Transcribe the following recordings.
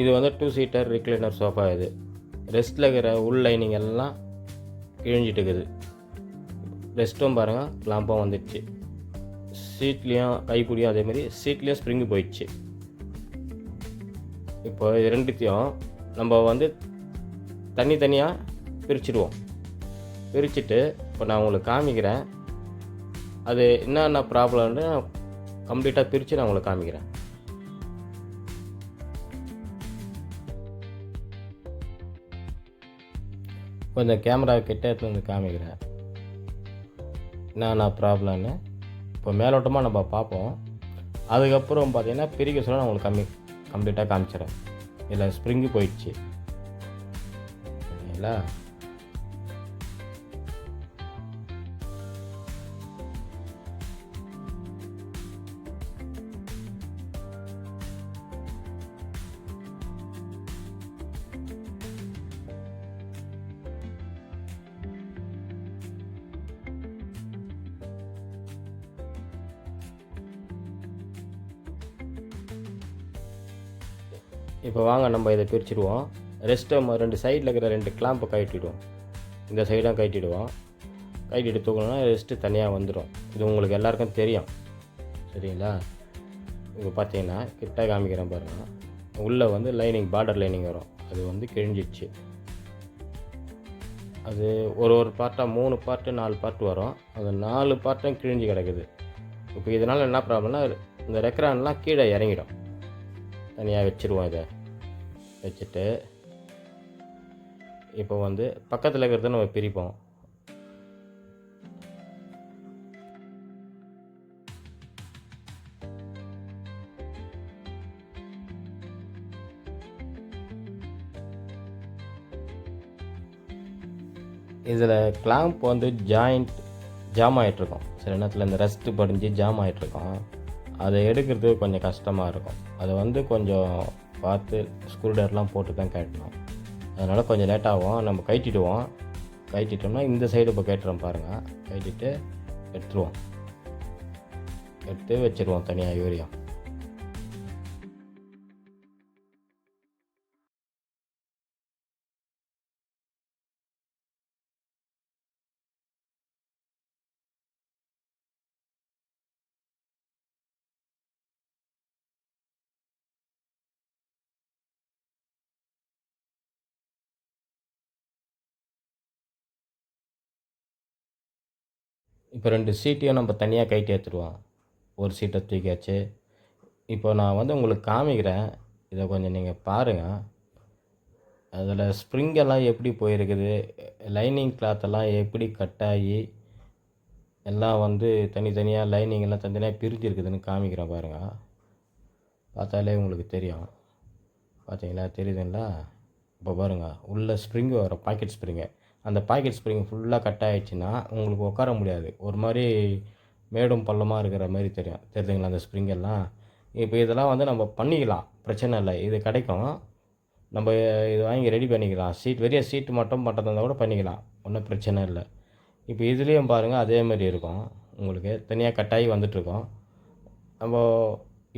இது வந்து 2 seater recliner sofa. இது ரெஸ்ட்டில் இருக்கிற உள் லைனிங் எல்லாம் கிழிஞ்சிட்டு இருக்குது. ரெஸ்ட்டும் பாருங்கள் கிளாம்பும் வந்துடுச்சு. சீட்லேயும் கைப்பிடியும் அதேமாதிரி சீட்லேயும் ஸ்ப்ரிங்கு போயிடுச்சு. இப்போ இது ரெண்டுத்தையும் நம்ம வந்து தனித்தனியாக பிரிச்சுடுவோம். பிரிச்சுட்டு இப்போ நான் உங்களுக்கு காமிக்கிறேன். அது என்னென்ன ப்ராப்ளம்னு கம்ப்ளீட்டாக பிரித்து நான் உங்களுக்கு காமிக்கிறேன். இப்போ இந்த கேமரா கிட்ட எடுத்து வந்து காமிக்கிறேன் என்னென்ன ப்ராப்ளம்னு. இப்போ மேலோட்டமாக நம்ம பார்ப்போம். அதுக்கப்புறம் பார்த்தீங்கன்னா பிரிக்க சொல்ல நான் உங்களுக்கு கம்ப்ளீட்டாக காமிச்சிடறேன். இதில் ஸ்ப்ரிங்கு போயிடுச்சு சரிங்களா. இப்போ வாங்க நம்ம இதை பிரிச்சுடுவோம். ரெஸ்ட்டை 2 சைடில் இருக்கிற 2 கிளாம்பை கழட்டிடுவோம். இந்த சைடாக கழட்டிடுவோம். கழட்டிட்டு தூக்கணும்னா ரெஸ்ட்டு தனியாக வந்துடும். இது உங்களுக்கு எல்லாருக்கும் தெரியும் சரிங்களா. இப்போ பார்த்தீங்கன்னா கிட்ட காமிக்கிறேன் பாருங்கள். உள்ளே வந்து லைனிங் பார்டர் லைனிங் வரும். அது வந்து கிழிஞ்சிடுச்சு. அது ஒரு பார்ட்டாக 3 பார்ட்டு 4 பார்ட்டு வரும். அது 4 பார்ட்டும் கிழிஞ்சு கிடக்குது. இப்போ இதனால் என்ன ப்ராப்ளம்னா இந்த ரெக்ரான்லாம் கீழே இறங்கிடும். தனியாக வச்சுருவோம். இதை வச்சுட்டு இப்போ வந்து பக்கத்தில் இருக்கிறத நம்ம பிரிப்போம். இதில் கிளாம்ப் வந்து ஜாம் ஆகிட்ருக்கோம். சில நேரத்தில் இந்த ரஸ்ட்டு படிஞ்சு ஜாம் ஆகிட்ருக்கோம். அதை எடுக்கிறது கொஞ்சம் கஷ்டமாக இருக்கும். அதை வந்து கொஞ்சம் பார்த்து ஸ்க்ரூ ட்ரைவர்லாம் போட்டு தான் கட்டணும். அதனால் கொஞ்சம் லேட்டாகும். நம்ம கழட்டிட்டோம்னா இந்த சைடு இப்போ கட்டுறோம் பாருங்கள். கழட்டிட்டு எடுத்து வச்சுருவோம் தனியாக யூரியா. இப்போ 2 சீட்டையும் நம்ம தனியாக கழட்டி எடுத்துடுவோம். ஒரு சீட்டை தூக்கியாச்சு. இப்போ நான் வந்து உங்களுக்கு காமிக்கிறேன். இதை கொஞ்சம் நீங்கள் பாருங்கள். அதில் ஸ்ப்ரிங்கெல்லாம் எப்படி போயிருக்குது, லைனிங் கிளாத்தெல்லாம் எப்படி கட்டாகி எல்லாம் வந்து தனித்தனியாக லைனிங்கெல்லாம் தனித்தனியாக பிரிஞ்சிருக்குதுன்னு காமிக்கிறேன் பாருங்கள். பார்த்தாலே உங்களுக்கு தெரியும். பார்த்தீங்களா, தெரியுதுங்களா. இப்போ பாருங்கள், உள்ள ஸ்ப்ரிங்கு வரும், பாக்கெட் ஸ்ப்ரிங்கு. அந்த பாக்கெட் ஸ்ப்ரிங் ஃபுல்லாக கட் ஆகிடுச்சின்னா உங்களுக்கு உட்கார முடியாது. ஒரு மாதிரி மேடும் பள்ளமாக இருக்கிற மாதிரி தெரியுதுங்களா அந்த ஸ்ப்ரிங்கெல்லாம். இப்போ இதெல்லாம் வந்து நம்ம பண்ணிக்கலாம், பிரச்சனை இல்லை. இது கிடைக்கும், நம்ம இது வாங்கி ரெடி பண்ணிக்கலாம். வெறிய சீட்டு மட்டும் பண்ணுறதா இருந்தால் கூட பண்ணிக்கலாம், ஒன்றும் பிரச்சனை இல்லை. இப்போ இதுலேயும் பாருங்கள் அதே மாதிரி இருக்கும். உங்களுக்கு தனியாக கட்டாகி வந்துட்டுருக்கோம். நம்ம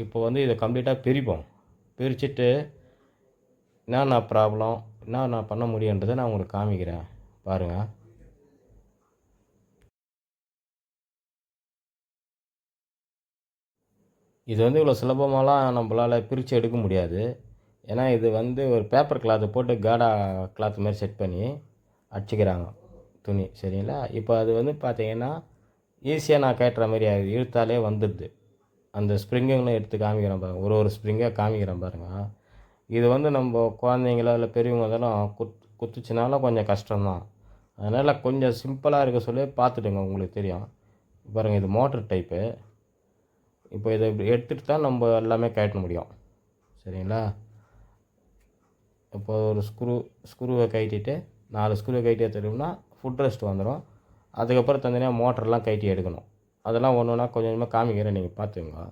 இப்போ வந்து இதை கம்ப்ளீட்டாக பிரிச்சுட்டு என்னென்ன ப்ராப்ளம், என்ன பண்ண முடியுன்றதை நான் உங்களுக்கு காமிக்கிறேன் பாருங்கள். இது வந்து இவ்வளோ சுலபமாலாம் நம்மளால் பிரித்து எடுக்க முடியாது. ஏன்னா இது வந்து ஒரு பேப்பர் கிளாத்தை போட்டு காடா கிளாத் மாதிரி செட் பண்ணி அடிச்சுக்கிறாங்க துணி சரிங்களா. இப்போ அது வந்து பார்த்திங்கன்னா ஈஸியாக நான் கேட்டுற மாதிரி ஆகுது, இழுத்தாலே வந்துடுது. அந்த ஸ்ப்ரிங்குங்களும் எடுத்து காமிக்கிறேன் பாருங்கள், ஒரு ஸ்ப்ரிங்காக காமிக்கிறேன் பாருங்கள். இது வந்து நம்ம குழந்தைங்களோ இல்லை பெரியவங்க இருந்தாலும் குத்துச்சுனாலும் கொஞ்சம் கஷ்டம்தான். அதனால் கொஞ்சம் சிம்பிளாக இருக்க சொல்லி பார்த்துட்டுங்க, உங்களுக்கு தெரியும். பாருங்கள், இது மோட்ரு டைப்பு. இப்போ இதை எடுத்துகிட்டு தான் நம்ம எல்லாமே கழட்ட முடியும் சரிங்களா. இப்போ ஒரு ஸ்க்ரூவை கழட்டிட்டு 4 ஸ்க்ரூவை கழட்டி எடுத்துட்டோம்னா ஃபுட் ரெஸ்ட் வந்துடும். அதுக்கப்புறம் தனியாக மோட்டர்லாம் கழட்டி எடுக்கணும். அதெல்லாம் ஒன்று ஒன்றா கொஞ்சம் கொஞ்சமாக காமிக்கிறேன், நீங்கள் பார்த்துங்க.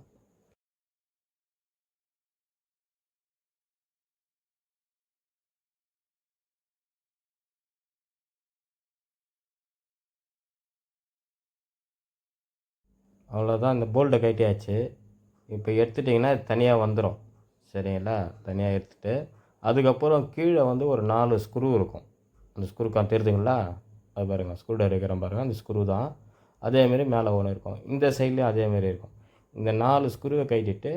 அவ்வளோதான், இந்த போல்ட்டை கழட்டியாச்சு. இப்போ எடுத்துட்டிங்கன்னா தனியாக வந்துடும் சரிங்களா. தனியாக எடுத்துகிட்டு அதுக்கப்புறம் கீழே வந்து ஒரு 4 ஸ்க்ரூ இருக்கும். அந்த ஸ்க்ரூ தெரியுதுங்களா? அது பாருங்கள், ஸ்க்ரூ ட்ரைவர் இருக்கிற பாருங்கள், அந்த ஸ்க்ரூ தான். அதேமாரி மேலே ஒன்று இருக்கும், இந்த சைட்லேயும் அதேமாரி இருக்கும். இந்த 4 ஸ்க்ரூவை கழட்டிட்டு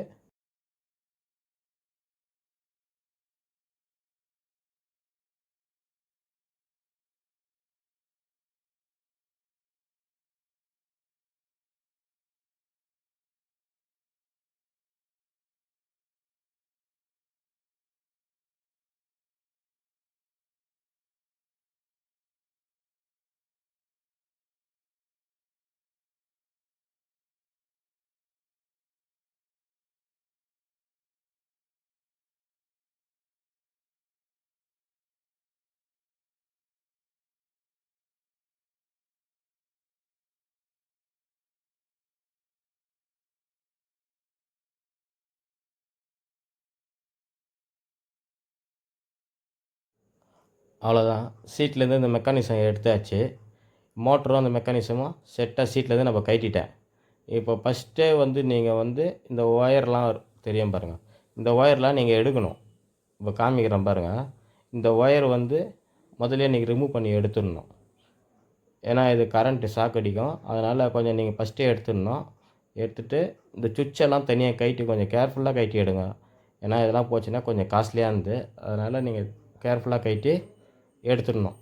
அவ்வளோதான். சீட்லேருந்து இந்த மெக்கானிசம் எடுத்தாச்சு. மோட்டரும் அந்த மெக்கானிசமும் செட்டாக சீட்லேருந்து நம்ம கழட்டிட்டேன். இப்போ ஃபஸ்ட்டே வந்து நீங்கள் வந்து இந்த ஒயர்லாம் தெரியும் பாருங்கள், இந்த ஒயர்லாம் நீங்கள் எடுக்கணும். இப்போ காமிக்கிறேன் பாருங்கள். இந்த ஒயர் வந்து முதல்லயே நீங்கள் ரிமூவ் பண்ணி எடுத்துடணும். ஏன்னா இது கரண்ட்டு ஷாக் அடிக்கும். அதனால் கொஞ்சம் நீங்கள் ஃபஸ்ட்டே எடுத்துடணும். எடுத்துகிட்டு இந்த சுவிட்செல்லாம் தனியாக கழட்டி கொஞ்சம் கேர்ஃபுல்லாக கழட்டி எடுங்க. ஏன்னா இதெல்லாம் போச்சுன்னா கொஞ்சம் காஸ்ட்லியானது. அதனால் நீங்கள் கேர்ஃபுல்லாக கழட்டி எடுத்துடணும்.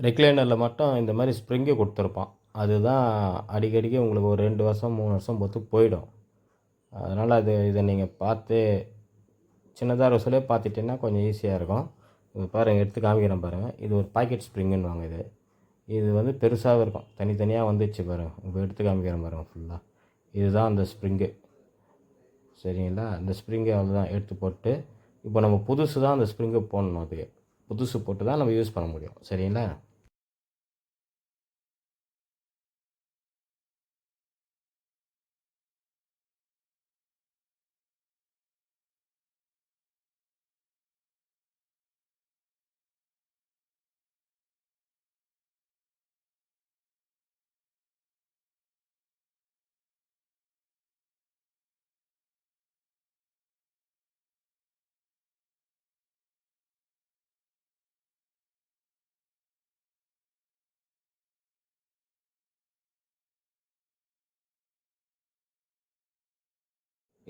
ரெக்லைனரில் மட்டும் இந்த மாதிரி ஸ்ப்ரிங்கு கொடுத்துருப்பான். அதுதான் அடிக்கடிக்கு உங்களுக்கு ஒரு 2 வருஷம் 3 வருஷம் பொறுத்து போயிடும். அதனால் இதை நீங்கள் பார்த்து சின்னதாக ஒரு சொல்லே பார்த்துட்டிங்கன்னா கொஞ்சம் ஈஸியாக இருக்கும். இது பாருங்கள், எடுத்து காமிக்கிறேன் பாருங்கள். இது ஒரு பாக்கெட் ஸ்ப்ரிங்குன்னு இது. இது வந்து பெருசாகவும் இருக்கும், தனித்தனியாக வந்துச்சு பாருங்கள். இப்போ எடுத்து காமிக்கிறேன் பாருங்கள் ஃபுல்லாக. இதுதான் அந்த ஸ்ப்ரிங்கு, சரிங்களா? அந்த ஸ்ப்ரிங்கு அவ்வளோதான் எடுத்து போட்டு, இப்போ நம்ம புதுசு தான் அந்த ஸ்ப்ரிங்கு போடணும். அது புதுசு போட்டு தான் நம்ம யூஸ் பண்ண முடியும், சரிங்களா?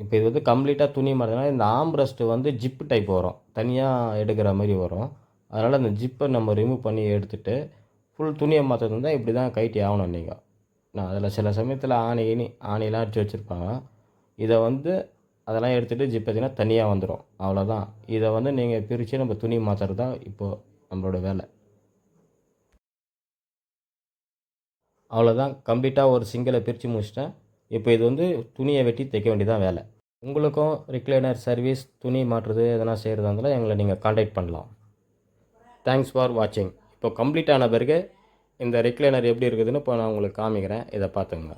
இப்போ இது வந்து கம்ப்ளீட்டாக துணி மாட்டுறதுனால இந்த ஆம்ரெஸ்ட்டு வந்து ஜிப்பு டைப் வரும், தனியாக எடுக்கிற மாதிரி வரும். அதனால் அந்த ஜிப்பை நம்ம ரிமூவ் பண்ணி எடுத்துகிட்டு ஃபுல் துணியை மாற்றுறது இருந்தால் இப்படி தான் கைட்டி ஆகணும் நீங்கள். நான் அதில் சில சமயத்தில் ஆணிலாம் அடித்து வச்சுருப்பாங்க. இதை வந்து அதெல்லாம் எடுத்துகிட்டு ஜிப் பார்த்தீங்கன்னா தனியாக வந்துடும், அவ்வளோதான். இதை வந்து நீங்கள் பிரித்து நம்ம துணி மாற்றுறது தான் இப்போது நம்மளோட வேலை. அவ்வளோதான், கம்ப்ளீட்டாக ஒரு சிங்கிளை பிரித்து முடிச்சிட்டேன். இப்போ இது வந்து துணியை வெட்டி தைக்க வேண்டியதான் வேலை. உங்களுக்கும் ரிக்ளைனர் சர்வீஸ், துணி மாற்றுறது எதனா செய்கிறதா இருந்தாலும் எங்களை நீங்கள் காண்டாக்ட் பண்ணலாம். தேங்க்ஸ் ஃபார் வாட்சிங். இப்போ கம்ப்ளீட் ஆன பிறகு இந்த ரிக்ளைனர் எப்படி இருக்குதுன்னு இப்போ நான் உங்களுக்கு காமிக்கிறேன். இதை பார்த்துங்க.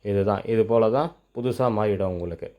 இதுதான், இது போல் தான் புதுசாக மாறிடும் உங்களுக்கு.